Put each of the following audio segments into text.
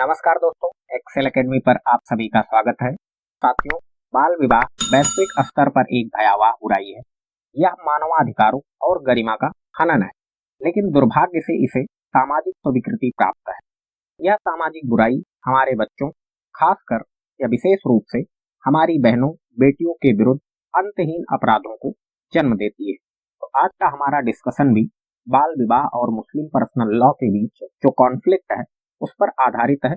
नमस्कार दोस्तों, Excel academy पर आप सभी का स्वागत है। साथियों, बाल विवाह वैश्विक स्तर पर एक भयावह बुराई है। यह मानवाधिकारों और गरिमा का हनन है, लेकिन दुर्भाग्य से इसे सामाजिक स्वीकृति प्राप्त है। यह सामाजिक बुराई हमारे बच्चों, खासकर या विशेष रूप से हमारी बहनों बेटियों के विरुद्ध अंतहीन अपराधों को जन्म देती है। तो आज का हमारा डिस्कशन भी बाल विवाह और मुस्लिम पर्सनल लॉ के बीच जो कॉन्फ्लिक्ट है उस पर आधारित है।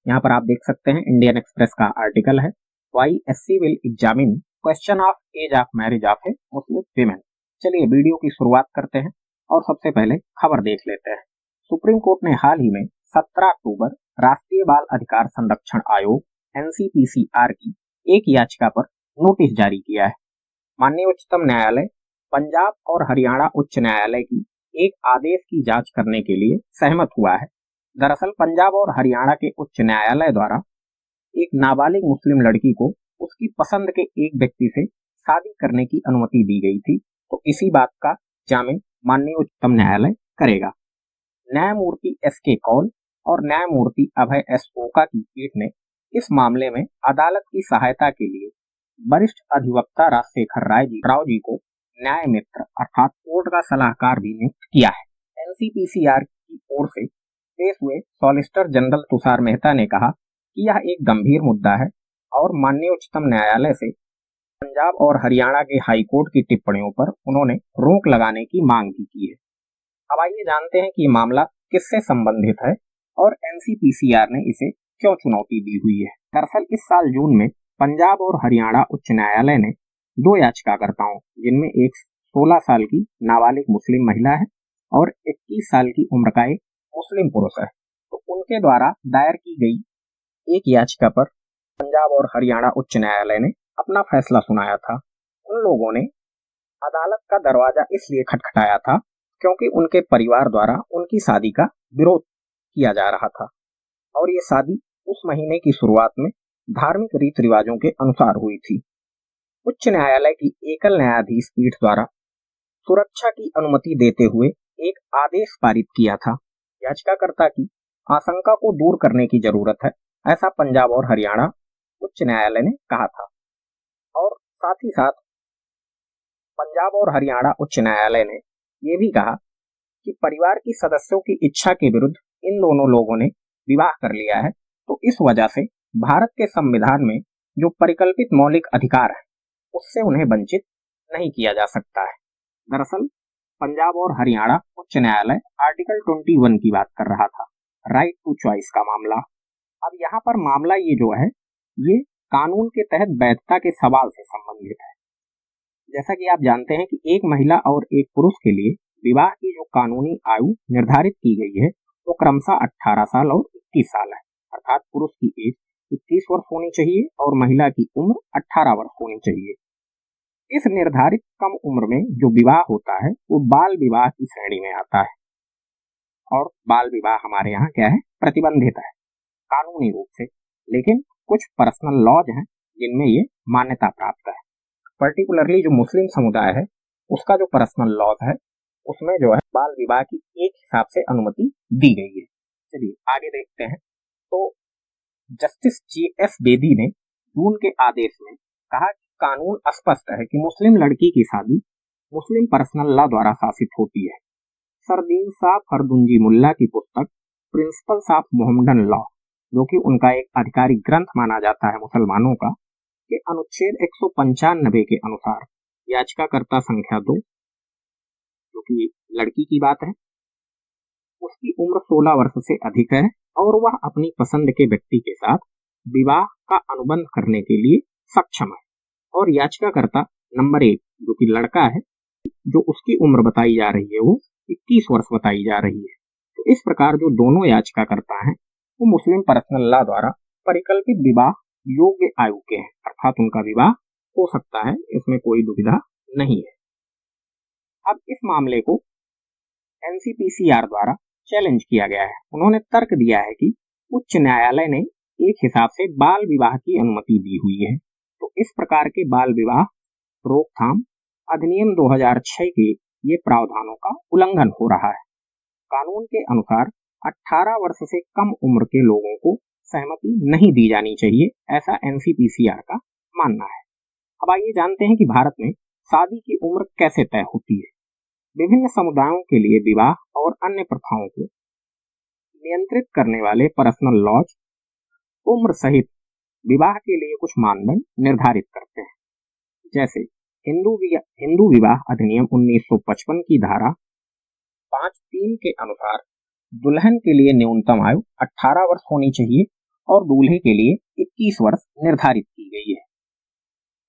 यहाँ पर आप देख सकते हैं इंडियन एक्सप्रेस का आर्टिकल है, why SC will examine question of age of marriage of a Muslim women. चलिए वीडियो की शुरुआत करते हैं और सबसे पहले खबर देख लेते हैं। सुप्रीम कोर्ट ने हाल ही में 17 अक्टूबर राष्ट्रीय बाल अधिकार संरक्षण आयोग एनसीपीसीआर की एक याचिका पर नोटिस जारी किया है। माननीय उच्चतम न्यायालय पंजाब और हरियाणा उच्च न्यायालय की एक आदेश की जांच करने के लिए सहमत हुआ है। दरअसल पंजाब और हरियाणा के उच्च न्यायालय द्वारा एक नाबालिग मुस्लिम लड़की को उसकी पसंद के एक व्यक्ति से शादी करने की अनुमति दी गई थी, तो इसी बात का जामिन माननीय उच्चतम न्यायालय करेगा। न्यायमूर्ति एस के कौल और न्यायमूर्ति अभय एस ओका की पीठ ने इस मामले में अदालत की सहायता के लिए वरिष्ठ अधिवक्ता राजशेखर राव जी को न्याय मित्र अर्थात कोर्ट का सलाहकार भी नियुक्त किया है। एनसीपीसीआर की ओर से पेश हुए सॉलिसिटर जनरल तुषार मेहता ने कहा कि यह एक गंभीर मुद्दा है और माननीय उच्चतम न्यायालय से पंजाब और हरियाणा के हाई कोर्ट की टिप्पणियों पर उन्होंने रोक लगाने की मांग भी की है। अब आइए जानते हैं कि मामला किससे संबंधित है और एनसीपीसीआर ने इसे क्यों चुनौती दी हुई है। दरअसल इस साल जून में पंजाब और हरियाणा उच्च न्यायालय ने दो याचिकाकर्ताओं, जिनमें एक 16 साल की नाबालिग मुस्लिम महिला है और 21 साल की उम्र का एक मुस्लिम पुरुष है, तो उनके द्वारा दायर की गई एक याचिका पर पंजाब और हरियाणा उच्च न्यायालय ने अपना फैसला सुनाया था। उन लोगों ने अदालत का दरवाजा इसलिए खटखटाया था क्योंकि उनके परिवार द्वारा उनकी शादी का विरोध किया जा रहा था और ये शादी उस महीने की शुरुआत में धार्मिक रीति रिवाजों के अनुसार हुई थी। उच्च न्यायालय की एकल न्यायाधीश पीठ द्वारा सुरक्षा की अनुमति देते हुए एक आदेश पारित किया था। याचिकाकर्ता की आशंका को दूर करने की जरूरत है, ऐसा पंजाब और हरियाणा उच्च न्यायालय ने कहा था। और साथ ही साथ पंजाब और हरियाणा उच्च न्यायालय ने यह भी कहा कि परिवार की सदस्यों की इच्छा के विरुद्ध इन दोनों लोगों ने विवाह कर लिया है, तो इस वजह से भारत के संविधान में जो परिकल्पित मौलिक अधिकार है उससे उन्हें वंचित नहीं किया जा सकता है। दरअसल पंजाब और हरियाणा उच्च न्यायालय आर्टिकल 21 की बात कर रहा था, राइट टू चॉइस का मामला। अब यहाँ पर मामला ये जो है ये कानून के तहत वैधता के सवाल से संबंधित है। जैसा कि आप जानते हैं कि एक महिला और एक पुरुष के लिए विवाह की जो कानूनी आयु निर्धारित की गई है वो क्रमशः 18 साल और 21 साल है, अर्थात पुरुष की एज 21 वर्ष होनी चाहिए और महिला की उम्र 18 वर्ष होनी चाहिए। इस निर्धारित कम उम्र में जो विवाह होता है वो बाल विवाह की श्रेणी में आता है और बाल विवाह हमारे यहाँ क्या है, प्रतिबंधित है कानूनी रूप से, लेकिन कुछ पर्सनल लॉज हैं जिनमें ये मान्यता प्राप्त है। पर्टिकुलरली जो मुस्लिम समुदाय है उसका जो पर्सनल लॉज है उसमें जो है बाल विवाह की एक हिसाब से अनुमति दी गई है। चलिए आगे देखते हैं। तो जस्टिस J.S. बेदी ने जून के आदेश में कहा कि कानून स्पष्ट है कि मुस्लिम लड़की की शादी मुस्लिम पर्सनल लॉ द्वारा शासित होती है। सरदीन शाह फरदुंजी मुल्ला की पुस्तक प्रिंसिपल्स ऑफ मोहम्मदन लॉ, जो कि उनका एक आधिकारिक ग्रंथ माना जाता है मुसलमानों का, के अनुच्छेद 195 के अनुसार याचिकाकर्ता संख्या 2, जो कि लड़की की बात है, उसकी उम्र 16 वर्ष से अधिक है और वह अपनी पसंद के व्यक्ति के साथ विवाह का अनुबंध करने के लिए सक्षम है। और याचिकाकर्ता नंबर 1 जो कि लड़का है, जो उसकी उम्र बताई जा रही है वो 21 वर्ष बताई जा रही है। तो इस प्रकार जो दोनों याचिकाकर्ता हैं वो मुस्लिम पर्सनल लॉ द्वारा परिकल्पित विवाह योग्य आयु के हैं, अर्थात उनका विवाह हो सकता है, इसमें कोई दुविधा नहीं है। अब इस मामले को एनसीपीसीआर द्वारा चैलेंज किया गया है। उन्होंने तर्क दिया है कि उच्च न्यायालय ने एक हिसाब से बाल विवाह की अनुमति दी हुई है, तो इस प्रकार के बाल विवाह रोकथाम अधिनियम 2006 के ये प्रावधानों का उल्लंघन हो रहा है। कानून के अनुसार 18 वर्ष से कम उम्र के लोगों को सहमति नहीं दी जानी चाहिए, ऐसा एनसीपीसीआर का मानना है। अब आइए जानते हैं कि भारत में शादी की उम्र कैसे तय होती है। विभिन्न समुदायों के लिए विवाह और अन्य प्रथाओं को नियंत्रित करने वाले पर्सनल लॉज उम्र सहित विवाह के लिए कुछ मानदंड निर्धारित करते हैं। जैसे हिंदू विवाह अधिनियम 1955 की धारा 5(3) के अनुसार दुल्हन के लिए न्यूनतम आयु 18 वर्ष होनी चाहिए और दूल्हे के लिए 21 वर्ष निर्धारित की गई है।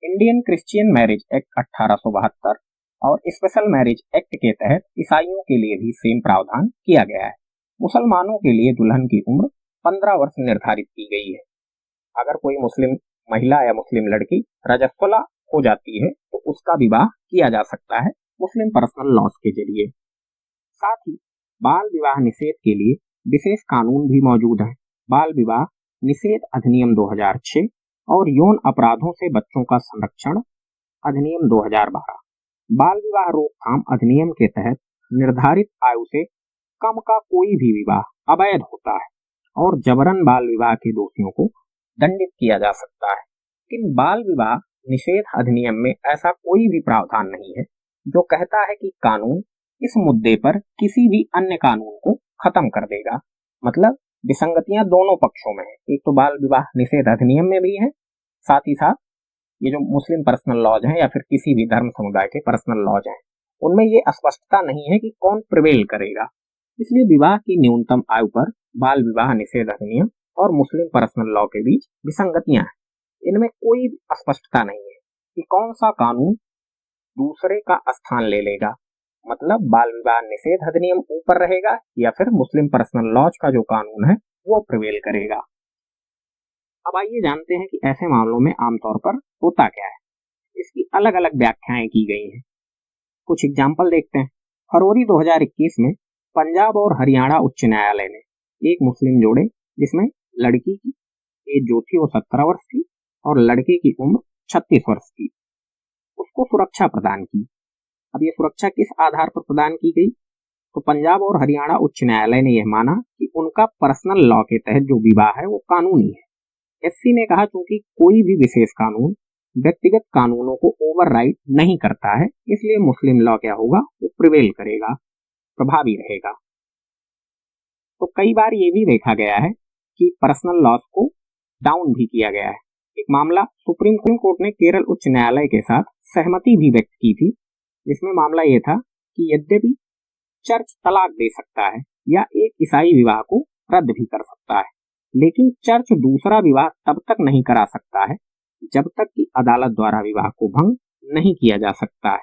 इंडियन क्रिश्चियन मैरिज एक्ट 1872 और स्पेशल मैरिज एक्ट के तहत ईसाइयों के लिए भी सेम प्रावधान किया गया है। मुसलमानों के लिए दुल्हन की उम्र 15 वर्ष निर्धारित की गई है। अगर कोई मुस्लिम महिला या मुस्लिम लड़की रजस्वला हो जाती है तो उसका विवाह किया जा सकता है मुस्लिम पर्सनल लॉज के जरिए। साथ ही बाल विवाह निषेध के लिए विशेष कानून भी मौजूद है। बाल विवाह निषेध अधिनियम 2006 और यौन अपराधों से बच्चों का संरक्षण अधिनियम 2012। बाल विवाह रोकथाम अधिनियम के तहत निर्धारित आयु से कम का कोई भी विवाह अवैध होता है और जबरन बाल विवाह के दोषियों को दंडित किया जा सकता है। लेकिन बाल विवाह निषेध अधिनियम में ऐसा कोई भी प्रावधान नहीं है जो कहता है कि कानून इस मुद्दे पर किसी भी अन्य कानून को खत्म कर देगा। मतलब विसंगतियां दोनों पक्षों में है। एक तो बाल विवाह निषेध अधिनियम में भी है, साथ ही साथ ये जो मुस्लिम पर्सनल लॉज हैं या फिर किसी भी धर्म समुदाय के पर्सनल लॉज हैं उनमें ये स्पष्टता नहीं है कि कौन प्रिवेल करेगा। इसलिए विवाह की न्यूनतम आयु पर बाल विवाह निषेध अधिनियम और मुस्लिम पर्सनल लॉ के बीच विसंगतियां हैं। इनमें कोई स्पष्टता नहीं है कि कौन सा कानून दूसरे का स्थान ले लेगा। मतलब बाल विवाह निषेध अधिनियम ऊपर रहेगा या फिर मुस्लिम पर्सनल लॉज का जो कानून है वो प्रिवेल करेगा। अब आइए जानते हैं कि ऐसे मामलों में आमतौर पर होता क्या है। इसकी अलग अलग व्याख्याएं की गई हैं। कुछ एग्जाम्पल देखते हैं। फरवरी 2021 में पंजाब और हरियाणा उच्च न्यायालय ने एक मुस्लिम जोड़े जिसमें लड़की की एज जो थी वो 17 वर्ष थी और लड़के की उम्र 36 वर्ष थी, उसको सुरक्षा प्रदान की। अब ये सुरक्षा किस आधार पर प्रदान की गई? तो पंजाब और हरियाणा उच्च न्यायालय ने यह माना कि उनका पर्सनल लॉ के तहत जो विवाह है वो कानूनी है। एससी ने कहा क्योंकि कोई भी विशेष कानून व्यक्तिगत कानूनों को ओवरराइड नहीं करता है, इसलिए मुस्लिम लॉ क्या होगा, वो प्रिवेल करेगा, प्रभावी रहेगा। तो कई बार ये भी देखा गया है कि पर्सनल लॉज को डाउन भी किया गया है। एक मामला सुप्रीम कोर्ट ने केरल उच्च न्यायालय के साथ सहमति भी व्यक्त की थी, जिसमें मामला यह था कि यद्यपि चर्च तलाक दे सकता है या एक ईसाई विवाह को रद्द भी कर सकता है, लेकिन चर्च दूसरा विवाह तब तक नहीं करा सकता है जब तक कि अदालत द्वारा विवाह को भंग नहीं किया जा सकता है।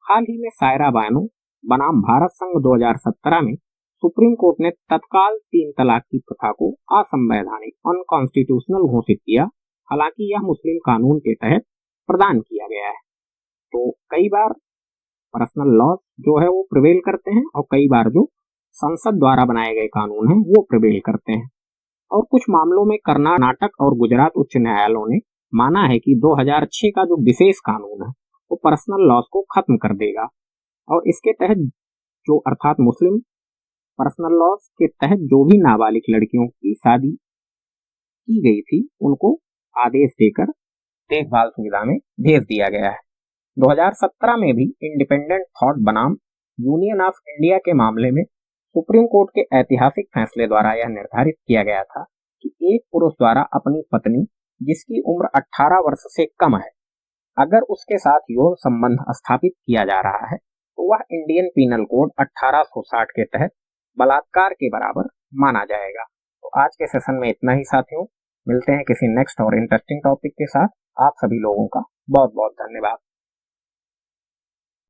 हाल ही में सायरा बानो बनाम भारत संघ 2017 में सुप्रीम कोर्ट ने तत्काल 3 तलाक की प्रथा को असंवैधानिक अनकॉन्स्टिट्यूशनल घोषित किया। हालांकि यह मुस्लिम कानून के तहत प्रदान किया गया है। तो कई बार पर्सनल लॉ जो है वो प्रिवेल करते हैं और कई बार जो संसद द्वारा बनाए गए कानून हैं वो प्रिवेल करते हैं। और कुछ मामलों में कर्नाटक और गुजरात उच्च न्यायालयों ने माना है कि 2006 का जो विशेष कानून है वो पर्सनल लॉज को खत्म कर देगा और इसके तहत जो अर्थात मुस्लिम पर्सनल लॉज के तहत जो भी नाबालिग लड़कियों की शादी की गई थी उनको आदेश देकर देखभाल सुविधा में भेज दिया गया है। 2017 में भी इंडिपेंडेंट थॉट बनाम यूनियन ऑफ इंडिया के मामले में सुप्रीम कोर्ट के ऐतिहासिक फैसले द्वारा यह निर्धारित किया गया था कि एक पुरुष द्वारा अपनी पत्नी जिसकी उम्र 18 वर्ष से कम है अगर उसके साथ यौन संबंध स्थापित किया जा रहा है तो वह इंडियन पीनल कोड 1860 के तहत बलात्कार के बराबर माना जाएगा। तो आज के सेशन में इतना ही साथियों, मिलते हैं किसी नेक्स्ट और इंटरेस्टिंग टॉपिक के साथ। आप सभी लोगों का बहुत बहुत धन्यवाद।